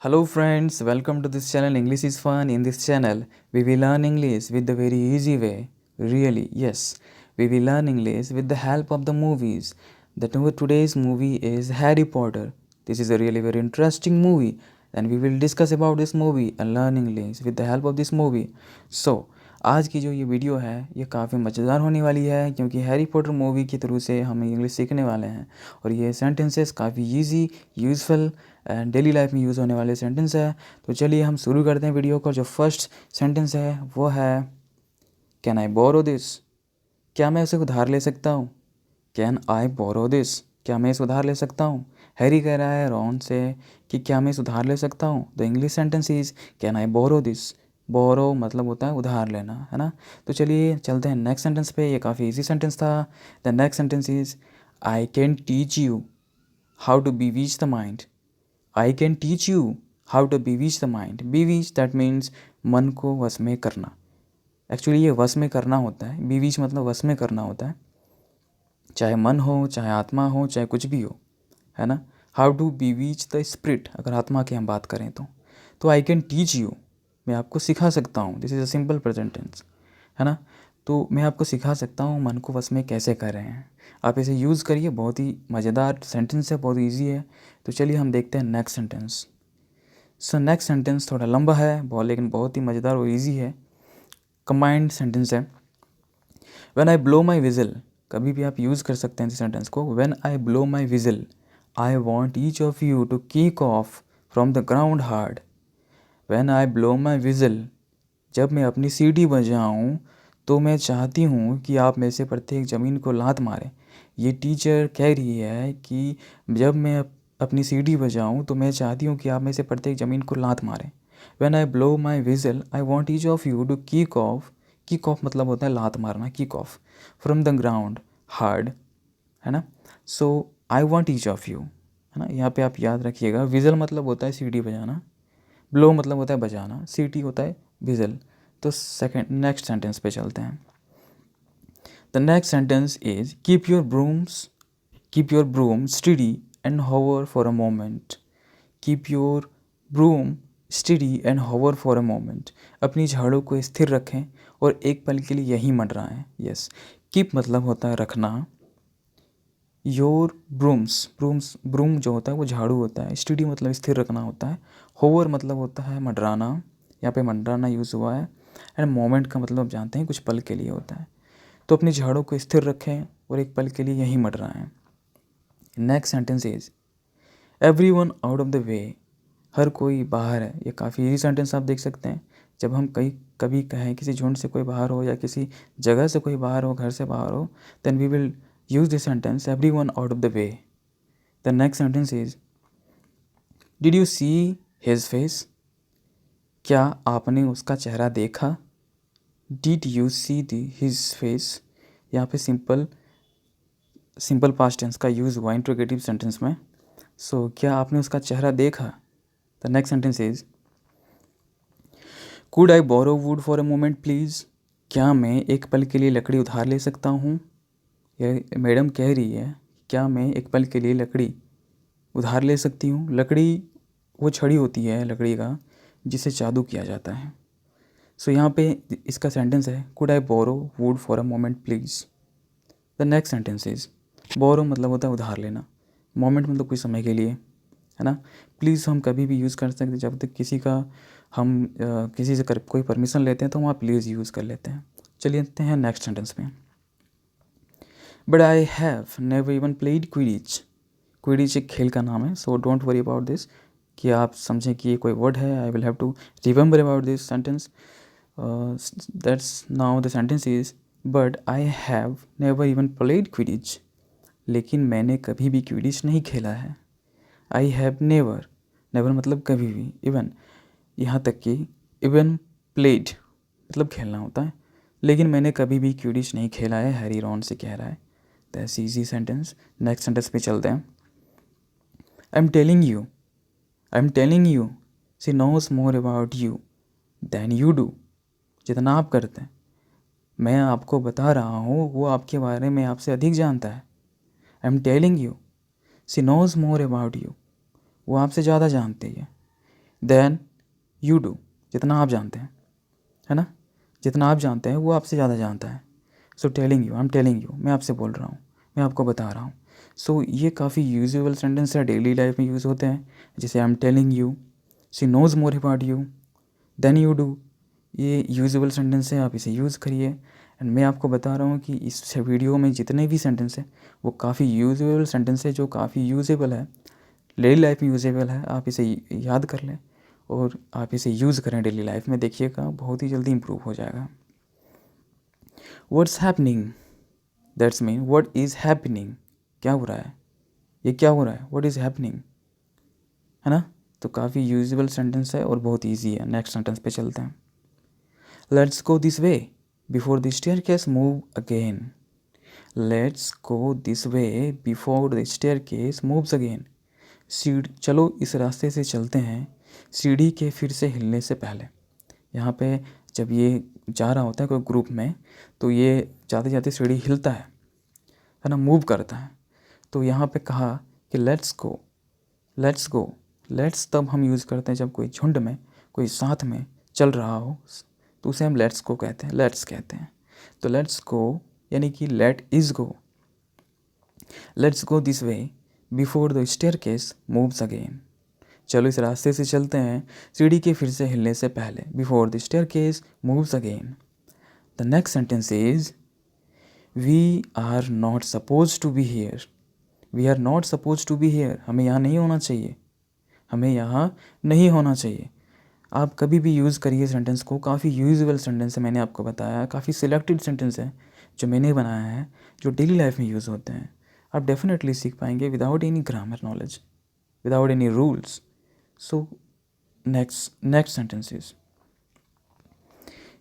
Hello friends, welcome to this channel English is Fun. In this channel, we will learn English with the very easy way. Really, yes. We will learn English with the help of the movies. Today's movie is Harry Potter. This is a really very interesting movie and we will discuss about this movie and learn English with the help of this movie. So, आज की जो ये video है ये काफ़ी मज़ेदार होने वाली है क्योंकि हैरी पॉटर मूवी के थ्रू से हम इंग्लिश सीखने वाले हैं और ये सेंटेंसेस काफ़ी easy, useful and daily life में यूज़ होने वाले सेंटेंस है। तो चलिए हम शुरू करते हैं वीडियो को। जो फर्स्ट सेंटेंस है वो है कैन आई बोरो दिस। क्या मैं उसे उधार ले सकता हूँ? कैन आई बोरो दिस, क्या मैं इसे उधार ले सकता हूँ? हैरी कह रहा है रॉन से कि क्या मैं इसे उधार ले सकता हूँ। The English sentence is can I borrow this. Borrow मतलब होता है उधार लेना, है ना। तो चलिए चलते हैं नेक्स्ट सेंटेंस पे। ये काफ़ी इजी सेंटेंस था। The next sentence is I can teach you how to bewitch the mind. I can teach you how to bewitch the mind. Bewitch that means मन को वश में करना। एक्चुअली ये वश में करना होता है, बीवीच मतलब वश में करना होता है, चाहे मन हो, चाहे आत्मा हो, चाहे कुछ भी हो, है ना। How to bewitch the spirit, अगर आत्मा की हम बात करें तो आई कैन टीच यू, मैं आपको सिखा सकता हूँ। This is a simple present tense, है ना। तो मैं आपको सिखा सकता हूँ मन को वश में कैसे कर रहे हैं। आप इसे यूज़ करिए, बहुत ही मज़ेदार सेंटेंस है, बहुत ईजी है। तो चलिए हम देखते हैं नेक्स्ट सेंटेंस। सो नेक्स्ट सेंटेंस थोड़ा लंबा है बहुत, लेकिन बहुत ही मज़ेदार और ईजी है। कंबाइंड सेंटेंस है। When I blow my vigil, कभी भी आप यूज़ कर सकते हैं इस सेंटेंस को। When I blow my whistle I want each of you to kick off from the ground hard. When I blow my whistle, जब मैं अपनी सीटी बजाऊँ तो मैं चाहती हूँ कि आप में से प्रत्येक ज़मीन को लात मारे। ये टीचर कह रही है कि जब मैं अपनी सीटी बजाऊँ तो मैं चाहती हूँ कि आप में से प्रत्येक ज़मीन को लात मारे। When I blow my whistle I want each of you to kick off. Kick off मतलब होता है लात मारना, kick off from the ground hard, है ना। So I want each of you, है ना। यहाँ पे आप याद रखिएगा, विजल मतलब होता है सीटी बजाना, ब्लो मतलब होता है बजाना, सीटी होता है विजल। तो सेकेंड नेक्स्ट सेंटेंस पे चलते हैं। The next sentence is keep your broom steady and hover for a moment. Keep your broom steady and hover for a moment. अपनी झाड़ू को स्थिर रखें और एक पल के लिए यहीं मंडराएं। यस, कीप मतलब होता है रखना। योर ब्रूम जो होता है वो झाड़ू होता है। स्टडी मतलब स्थिर रखना होता है। होवर मतलब होता है मंडराना, यहाँ पे मंडराना यूज़ हुआ है। एंड मोमेंट का मतलब जानते हैं कुछ पल के लिए होता है। तो अपनी झाड़ू को स्थिर रखें और एक पल के लिए यहीं मंडराएं। Next sentence is everyone out of the way. हर कोई बाहर है। ये काफ़ी इजी सेंटेंस आप देख सकते हैं। जब हम कभी कहें किसी झुंड से कोई बाहर हो या किसी जगह से कोई बाहर हो, घर से बाहर हो, then we will use this sentence everyone out of the way. The next sentence is did you see his face? क्या आपने उसका चेहरा देखा? Did you see his face? यहाँ पे सिंपल पास्ट टेंस का यूज़ हुआ इंट्रोगेटिव सेंटेंस में। सो क्या आपने उसका चेहरा देखा? The next sentence is could I borrow would for a moment please. क्या मैं एक पल के लिए लकड़ी उधार ले सकता हूँ? ये मैडम कह रही है क्या मैं एक पल के लिए लकड़ी उधार ले सकती हूँ। लकड़ी वो छड़ी होती है लकड़ी का जिसे जादू किया जाता है। सो यहाँ पे इसका सेंटेंस है could I borrow would for a moment please. The next sentence is borrow मतलब होता है उधार लेना, मोमेंट मतलब कुछ समय के लिए, है ना। प्लीज़ हम कभी भी यूज़ कर सकते हैं जब तक किसी से कोई परमिशन लेते हैं तो वहाँ प्लीज़ यूज़ कर लेते हैं। चलिए आते हैं नेक्स्ट सेंटेंस में। But I have never even played Quidditch. Quidditch एक खेल का नाम है, so don't worry about this कि आप समझें कि ये कोई वर्ड है। I will have to remember about this sentence. That's now the sentence is but I have never even played Quidditch. लेकिन मैंने कभी भी क्विडिच नहीं खेला है। आई हैव नेवर, नेवर मतलब कभी भी, इवन यहाँ तक कि इवन प्लेड मतलब खेलना होता है, लेकिन मैंने कभी भी क्विडिच नहीं खेला है, हैरी रॉन से कह रहा है। That's easy sentence. Next sentence पे चलते हैं। I am telling you she knows more about you than you do. जितना आप करते हैं मैं आपको बता रहा हूँ वो आपके बारे में आपसे अधिक जानता है। I am telling you she knows more about you, वो आपसे ज़्यादा जानती है। Then you do. जितना आप जानते हैं, है ना, जितना आप जानते हैं वो आपसे ज़्यादा जानता है। So telling you, I am telling you, मैं आपसे बोल रहा हूँ, मैं आपको बता रहा हूँ। सो ये काफ़ी यूजेबल सेंटेंस है, डेली लाइफ में यूज़ होते हैं। जैसे I am telling you, she knows more about you, then you do. ये यूजेबल सेंटेंस है, आप इसे यूज़ करिए। एंड मैं आपको बता रहा हूँ कि इस वीडियो में जितने भी सेंटेंस हैं वो काफ़ी यूजेबल सेंटेंस है, जो काफ़ी यूजेबल है, डेली लाइफ में यूजेबल है। आप इसे याद कर लें और आप इसे यूज़ करें डेली लाइफ में, देखिएगा बहुत ही जल्दी इम्प्रूव हो जाएगा। What's happening, that's mean what is happening, क्या हो रहा है, ये क्या हो रहा है, व्हाट इज़ हैपनिंग, है ना। तो काफ़ी यूजेबल सेंटेंस है और बहुत ईजी है। नेक्स्ट सेंटेंस पे चलते हैं। Let's go this way before the staircase move again. Let's go this way before the staircase moves again. चलो इस रास्ते से चलते हैं सीढ़ी के फिर से हिलने से पहले। यहाँ पे जब ये जा रहा होता है कोई ग्रुप में, तो ये जाते जाते सीढ़ी हिलता है ना, मूव करता है। तो यहाँ पे कहा कि let's go, let's go. Let's तब हम यूज़ करते हैं जब कोई झुंड में, कोई साथ में चल रहा हो, तो उसे हम लेट्स गो कहते हैं, लेट्स कहते हैं। तो लेट्स गो यानी कि let is go. Let's go this way before the staircase moves again. चलो इस रास्ते से चलते हैं सीढ़ी के फिर से हिलने से पहले, before the staircase moves again. The next sentence is we are not suppose to be here. We are not suppose to be here, हमें यहाँ नहीं होना चाहिए, हमें यहाँ नहीं होना चाहिए। आप कभी भी यूज़ करिए सेंटेंस को, काफ़ी यूजेबल सेंटेंस है, मैंने आपको बताया, काफ़ी सिलेक्टेड सेंटेंस है जो मैंने बनाया है, जो डेली लाइफ में यूज़ होते हैं। आप डेफिनेटली सीख पाएंगे without any grammar knowledge, without any rules. So next sentence is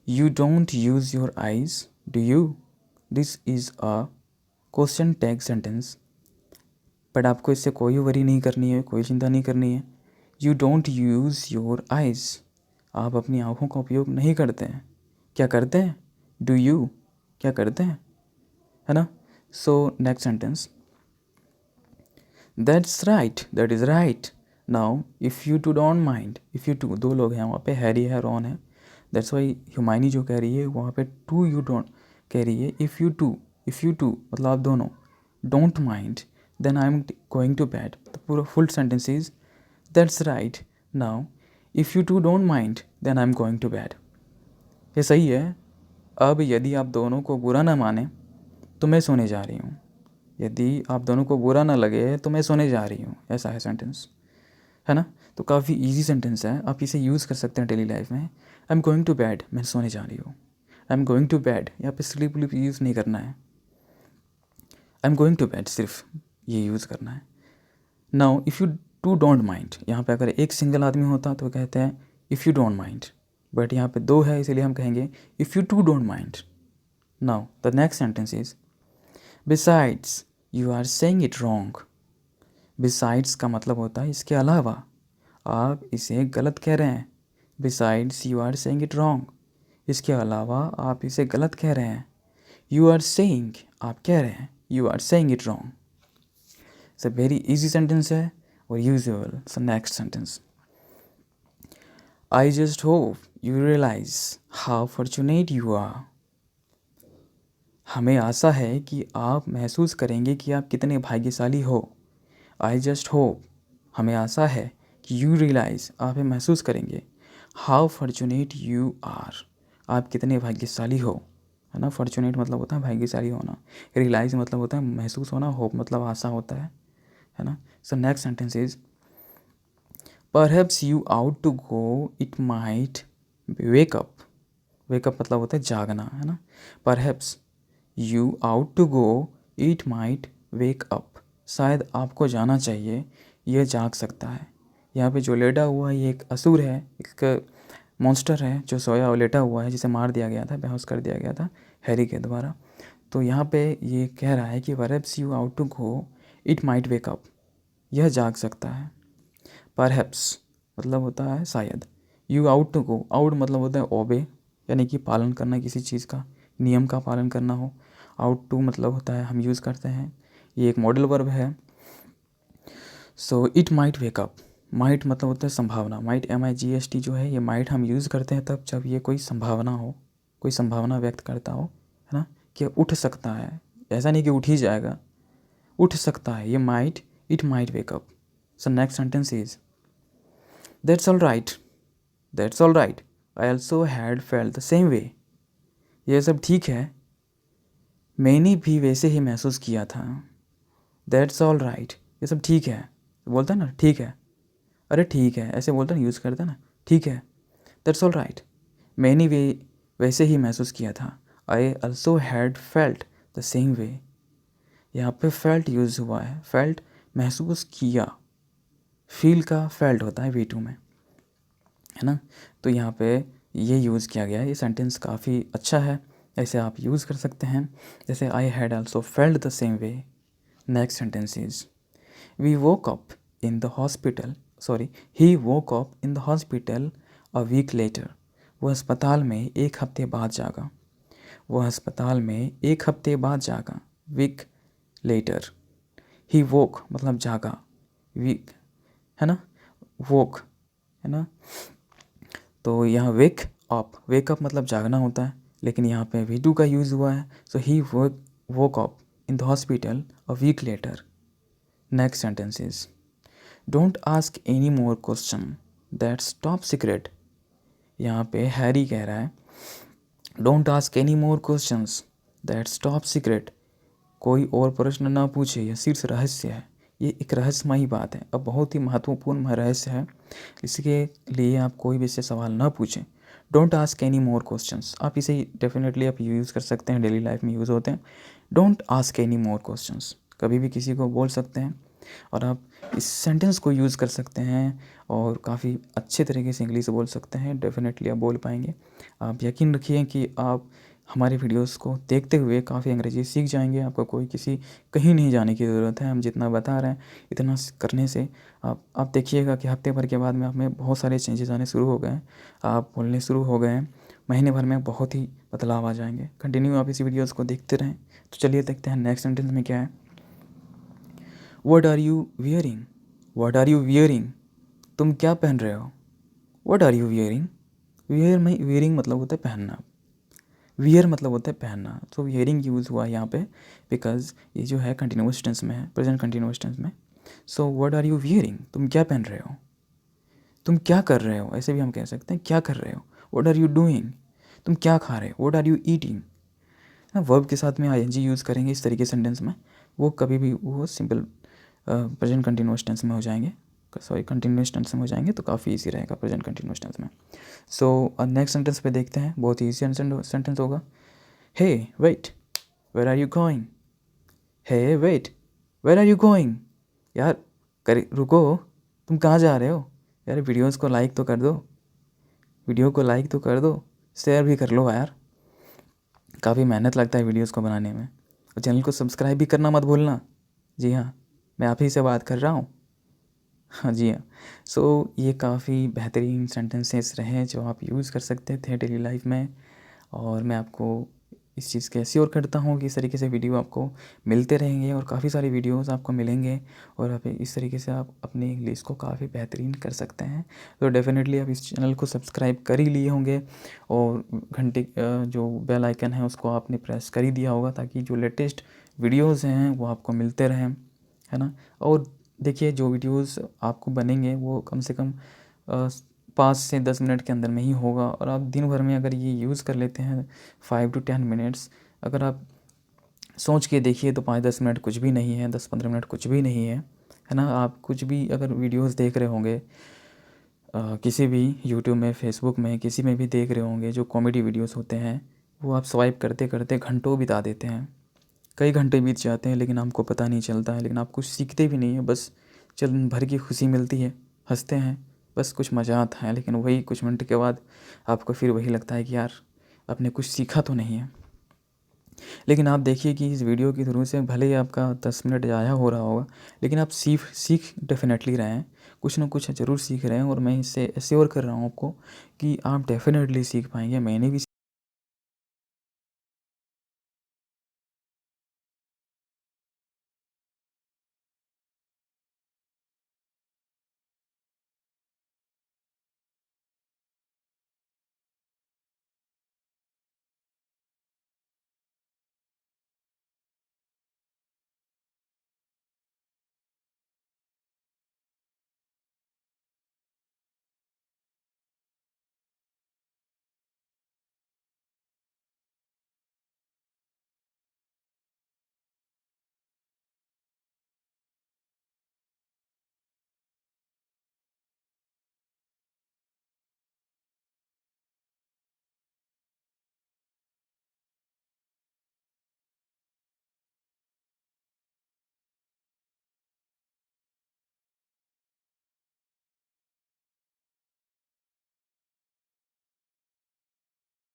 you don't use your eyes, do you? This is a question tag sentence, but आपको इससे कोई वरी नहीं करनी है, कोई चिंता नहीं करनी है। You don't use your eyes, आप अपनी आँखों का उपयोग नहीं करते हैं। क्या करते हैं? डू यू, क्या करते हैं, है ना। So next sentence, that's right, that is right. Now if you two don't mind, if you two, दो लोग हैं वहाँ पे, हैरी है, रॉन है। दैट्स वाई ह्यूमाइनी जो कह रही है वहाँ पे टू यू डोंट कह रही है। इफ़ यू टू मतलब आप दोनों, don't mind, then I am going to bed. तो पूरा full sentence is that's right, now if you two don't mind then I am going to bed. ये सही है। अब यदि आप दोनों को बुरा ना माने तो मैं सोने जा रही हूँ। यदि आप दोनों को बुरा ना लगे तो मैं सोने जा रही हूँ, ऐसा है सेंटेंस, है ना। तो काफ़ी इजी सेंटेंस है, आप इसे यूज़ कर सकते हैं डेली लाइफ में। I am going to bed, मैं सोने जा रही हूँ। I am going to bed, यहाँ पे स्लीप व्लीप यूज़ नहीं करना है, I am going to bed सिर्फ ये यूज़ करना है। Now if you two don't mind, यहाँ पे अगर एक सिंगल आदमी होता तो कहते हैं if you don't mind, but यहाँ पे दो है इसलिए हम कहेंगे if you two don't mind. Now the next sentence is besides you are saying it wrong. Besides का मतलब होता है इसके अलावा, आप इसे गलत कह रहे हैं। Besides you are saying it wrong, इसके अलावा आप इसे गलत कह रहे हैं। यू आर सेइंग, आप कह रहे हैं, you are saying it wrong. It's a very easy sentence है और usual. So next sentence, I just hope you realise how fortunate you are. हमें आशा है कि आप महसूस करेंगे कि आप कितने भाग्यशाली हो। आई जस्ट होप, हमें आशा है कि यू रियलाइज़, आप ये महसूस करेंगे, हाउ फॉर्चुनेट यू आर, आप कितने भाग्यशाली हो, है ना। फॉर्चुनेट मतलब होता है भाग्यशाली होना, रियलाइज़ मतलब होता है महसूस होना, होप मतलब आशा होता है ना। So next sentence is perhaps you ought to go, it might wake up. Wake up मतलब होता है जागना, है ना। Perhaps you ought to go, it might wake up, शायद आपको जाना चाहिए, यह जाग सकता है। यहाँ पे जो लेटा हुआ है ये एक असुर है, एक मॉन्स्टर है जो सोया और लेटा हुआ है, जिसे मार दिया गया था, बेहोश कर दिया गया था हैरी के द्वारा। तो यहाँ पे ये कह रहा है कि perhaps you ought to go, it might wake up, यह जाग सकता है। परहैप्स मतलब होता है शायद। You ought to go, ought मतलब होता है ओबे, यानी कि पालन करना, किसी चीज़ का, नियम का पालन करना हो। आउट टू मतलब होता है हम यूज़ करते हैं, ये एक मॉडल वर्ब है। So it might wake up might मतलब होता है संभावना। माइट MIGHT जो है, ये माइट हम यूज़ करते हैं तब जब ये कोई संभावना हो, कोई संभावना व्यक्त करता हो, है ना, कि उठ सकता है। ऐसा नहीं कि उठ ही जाएगा, उठ सकता है। ये might, it might wake up. So next sentence is that's all right, that's all right, I also had felt the same वे। ये सब ठीक है, मैंने भी वैसे ही महसूस किया था। दैट्स ऑल राइट, ये सब ठीक है। बोलता है ना ठीक है, अरे ठीक है, ऐसे बोलता है ना, यूज़ करता है ना, ठीक है। दैट्स ऑल राइट, मैंने भी वैसे ही महसूस किया था। I also had felt the same वे। यहाँ पे फेल्ट यूज़ हुआ है। फेल्ट महसूस किया, फील का फेल्ट होता है V2 में, है ना। तो यहाँ पे ये यूज़ किया गया है। ये सेंटेंस काफ़ी अच्छा है, ऐसे आप यूज़ कर सकते हैं। जैसे I had also felt the same way. Next sentence is we woke up in the hospital, sorry, he woke up in the hospital a week later. वो अस्पताल में एक हफ्ते बाद जागा। वो अस्पताल में एक हफ्ते बाद जागा। Week later. ही वोक मतलब जागा, वीक, है ना, वोक, है ना। तो यहाँ वेक अप मतलब जागना होता है, लेकिन यहाँ पे V2 का यूज़ हुआ है। So he woke up in the hospital a week later. Next sentence is don't ask any more question, that's top secret. यहाँ पे हैरी कह रहा है don't ask any more questions, that's top secret. कोई और प्रश्न ना पूछे, यह शीर्ष रहस्य है। ये एक रहस्यमयी बात है, अब बहुत ही महत्वपूर्ण रहस्य है। इसके लिए आप कोई भी इससे सवाल ना पूछें। Don't ask any more questions, आप इसे डेफिनेटली आप यूज़ कर सकते हैं, डेली लाइफ में यूज़ होते हैं। Don't ask any more questions, कभी भी किसी को बोल सकते हैं, और आप इस सेंटेंस को यूज़ कर सकते हैं और काफ़ी अच्छे तरीके से इंग्लिश बोल सकते हैं। डेफिनेटली आप बोल पाएंगे। आप यकीन रखिए कि आप हमारे वीडियोस को देखते हुए काफ़ी अंग्रेजी सीख जाएंगे। आपको कोई कहीं नहीं जाने की ज़रूरत है। हम जितना बता रहे हैं इतना करने से आप देखिएगा कि हफ्ते भर के बाद में आप में बहुत सारे चेंजेस आने शुरू हो गए हैं, आप बोलने शुरू हो गए हैं। महीने भर में बहुत ही बदलाव आ जाएंगे। कंटिन्यू आप इसी वीडियोज़ को देखते रहें। तो चलिए देखते हैं नेक्स्ट सेंटेंस में क्या है। What are you wearing? What are you wearing? तुम क्या पहन रहे हो? What are you wearing? wearing मतलब होता है पहनना। वियर मतलब होता है पहनना। तो वियरिंग यूज़ हुआ यहाँ पे बिकॉज ये जो है कंटिन्यूअस टेंस में है, प्रेजेंट कंटिन्यूअस टेंस में। So what are you wearing, तुम क्या पहन रहे हो, तुम क्या कर रहे हो, ऐसे भी हम कह सकते हैं क्या कर रहे हो। व्हाट आर यू डूइंग, तुम क्या खा रहे हो। What are you eating, verb के साथ में ING यूज़ करेंगे इस तरीके सेंटेंस में। वो कभी भी वो सिंपल प्रेजेंट कंटिन्यूअस टेंस में हो जाएंगे, सॉरी कंटिन्यूअस टेंस में हो जाएंगे, तो काफ़ी इजी रहेगा प्रेजेंट कंटिन्यूअस टेंस में। सो नेक्स्ट सेंटेंस पे देखते हैं, बहुत ही ईजी सेंटेंस होगा। Hey wait, where are you going. Hey wait, where are you going. यार रुको, तुम कहाँ जा रहे हो। यार वीडियोज़ को लाइक तो कर दो, वीडियो को लाइक तो कर दो, शेयर भी कर लो यार। काफ़ी मेहनत लगता है वीडियोज़ को बनाने में। और चैनल को सब्सक्राइब भी करना मत भूलना। जी हाँ, मैं आप ही से बात कर रहा हूँ। हाँ जी हाँ। सो ये काफ़ी बेहतरीन सेंटेंसेस रहे जो आप यूज़ कर सकते थे डेली लाइफ में। और मैं आपको इस चीज़ की एश्योर करता हूँ कि इस तरीके से वीडियो आपको मिलते रहेंगे और काफ़ी सारे वीडियोस आपको मिलेंगे, और आप इस तरीके से आप अपनी इंग्लिश को काफ़ी बेहतरीन कर सकते हैं। तो डेफ़िनेटली आप इस चैनल को सब्सक्राइब कर ही लिए होंगे, और घंटे जो बेल आइकन है उसको आपने प्रेस कर ही दिया होगा, ताकि जो लेटेस्ट वीडियोज़ हैं वो आपको मिलते रहें, है ना। और देखिए जो वीडियोज़ आपको बनेंगे वो कम से कम 5 से 10 मिनट के अंदर में ही होगा। और आप दिन भर में अगर ये यूज़ कर लेते हैं 5 to 10 मिनट्स, अगर आप सोच के देखिए तो 5-10 मिनट कुछ भी नहीं है, 10-15 मिनट कुछ भी नहीं है ना। आप कुछ भी अगर वीडियोस देख रहे होंगे किसी भी यूट्यूब में, फेसबुक में, किसी में भी देख रहे होंगे जो कॉमेडी वीडियोस होते हैं, वो आप स्वाइप करते करते घंटों बिता देते हैं। कई घंटे बीत जाते हैं लेकिन आपको पता नहीं चलता है, लेकिन आप कुछ सीखते भी नहीं है, बस चल भर की खुशी मिलती है, हंसते हैं, बस कुछ मज़ा आता है। लेकिन वही कुछ मिनट के बाद आपको फिर वही लगता है कि यार आपने कुछ सीखा तो नहीं है। लेकिन आप देखिए कि इस वीडियो के थ्रू से भले ही आपका 10 मिनट ज़ाया हो रहा होगा, लेकिन आप सीख डेफिनेटली रहे हैं, कुछ ना कुछ ज़रूर सीख रहे हैं। और मैं इससे एश्योर कर रहा हूँ आपको कि आप डेफिनेटली सीख पाएंगे। मैंने भी